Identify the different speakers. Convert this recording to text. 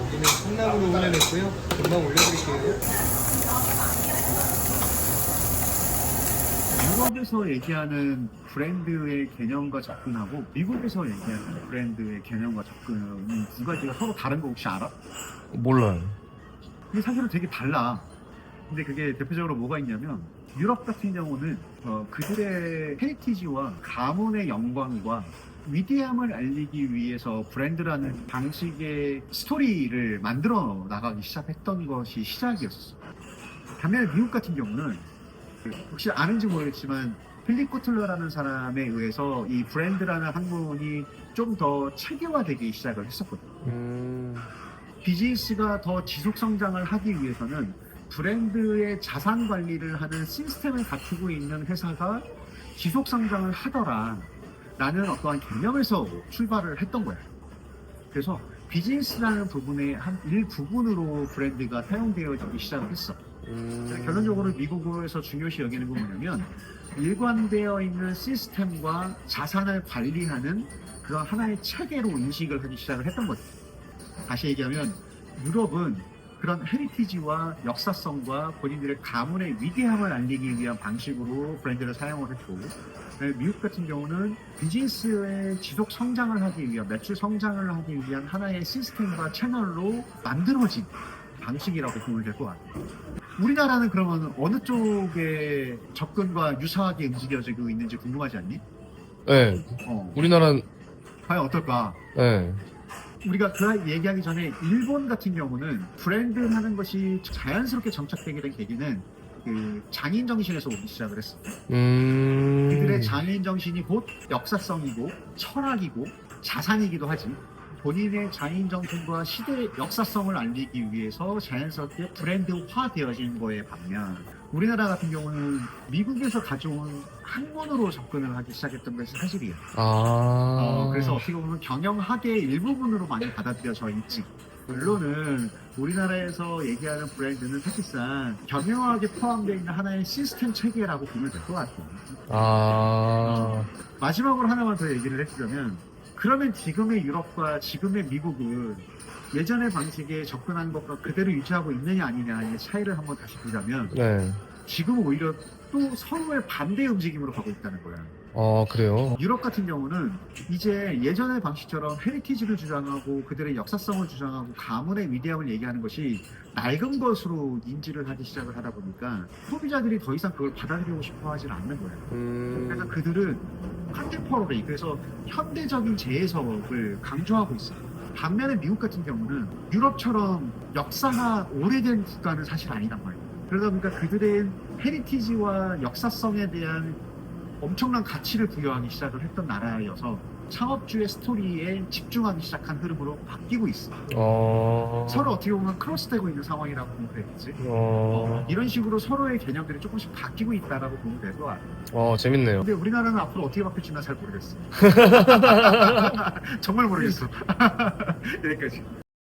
Speaker 1: 여기는 콩나물을 올려냈고요. 금방 올려드릴게요.
Speaker 2: 유럽에서 얘기하는 브랜드의 개념과 접근하고 미국에서 얘기하는 브랜드의 개념과 접근은 두 가지가 서로 다른 거 혹시 알아?
Speaker 3: 몰라요.
Speaker 2: 근데 사실은 되게 달라. 근데 그게 대표적으로 뭐가 있냐면 유럽 같은 경우는 그들의 헤리티지와 가문의 영광과 위대함을 알리기 위해서 브랜드라는 방식의 스토리를 만들어 나가기 시작했던 것이 시작이었어. 반면에 미국 같은 경우는 혹시 아는지 모르겠지만 필립 코틀러라는 사람에 의해서 이 브랜드라는 학문이 좀 더 체계화되기 시작을 했었거든. 비즈니스가 더 지속 성장을 하기 위해서는 브랜드의 자산 관리를 하는 시스템을 갖추고 있는 회사가 지속 성장을 하더라 라는 어떠한 개념에서 출발을 했던 거야. 그래서 비즈니스라는 부분의 한 일부분으로 브랜드가 사용되어지기 시작을 했어. 결론적으로 미국에서 중요시 여기는 건 뭐냐면 일관되어 있는 시스템과 자산을 관리하는 그런 하나의 체계로 인식을 하기 시작을 했던 거죠. 다시 얘기하면 유럽은 그런 헤리티지와 역사성과 본인들의 가문의 위대함을 알리기 위한 방식으로 브랜드를 사용을 했고, 미국 같은 경우는 비즈니스의 지속 성장을 하기 위한, 매출 성장을 하기 위한 하나의 시스템과 채널로 만들어진 방식이라고 보면 될 것 같아요. 우리나라는 그러면 어느 쪽의 접근과 유사하게 움직여지고 있는지 궁금하지 않니?
Speaker 3: 네. 우리나라는,
Speaker 2: 과연 어떨까?
Speaker 3: 네.
Speaker 2: 우리가 그 얘기하기 전에 일본 같은 경우는 브랜드 하는 것이 자연스럽게 정착되게 된 계기는 그 장인 정신에서 오기 시작을 했어. 그들의 장인 정신이 곧 역사성이고 철학이고 자산이기도 하지. 본인의 장인 정신과 시대의 역사성을 알리기 위해서 자연스럽게 브랜드화 되어진 거에 반면 우리나라 같은 경우는 미국에서 가져온 학문으로 접근을 하기 시작했던 것이 사실이에요. 그래서 어떻게 보면 경영학의 일부분으로 많이 받아들여져 있지. 물론은 우리나라에서 얘기하는 브랜드는 사실상 경영학에 포함되어 있는 하나의 시스템 체계라고 보면 될 것 같아요. 마지막으로 하나만 더 얘기를 해주려면 그러면 지금의 유럽과 지금의 미국은 예전의 방식에 접근한 것과 그대로 유지하고 있느냐 아니냐의 차이를 한번 다시 보자면
Speaker 3: 네.
Speaker 2: 지금은 오히려 또 서로의 반대 움직임으로 가고 있다는 거야.
Speaker 3: 그래요?
Speaker 2: 유럽 같은 경우는 이제 예전의 방식처럼 헤리티지를 주장하고 그들의 역사성을 주장하고 가문의 위대함을 얘기하는 것이 낡은 것으로 인지를 하기 시작을 하다 보니까 소비자들이 더 이상 그걸 받아들이고 싶어 하진 않는 거예요. 그래서 그들은 컨템퍼러리, 그래서 현대적인 재해석을 강조하고 있어요. 반면에 미국 같은 경우는 유럽처럼 역사가 오래된 국가는 사실 아니란 말이에요. 그러다 보니까 그들의 헤리티지와 역사성에 대한 엄청난 가치를 부여하기 시작을 했던 나라여서 창업주의 스토리에 집중하기 시작한 흐름으로 바뀌고 있어. 서로 어떻게 보면 크로스되고 있는 상황이라고 보면 되겠지. 이런 식으로 서로의 개념들이 조금씩 바뀌고 있다라고 보면 될 것 같아.
Speaker 3: 재밌네요.
Speaker 2: 근데 우리나라는 앞으로 어떻게 바뀔지 난 잘 모르겠어. 정말 모르겠어. 여기까지.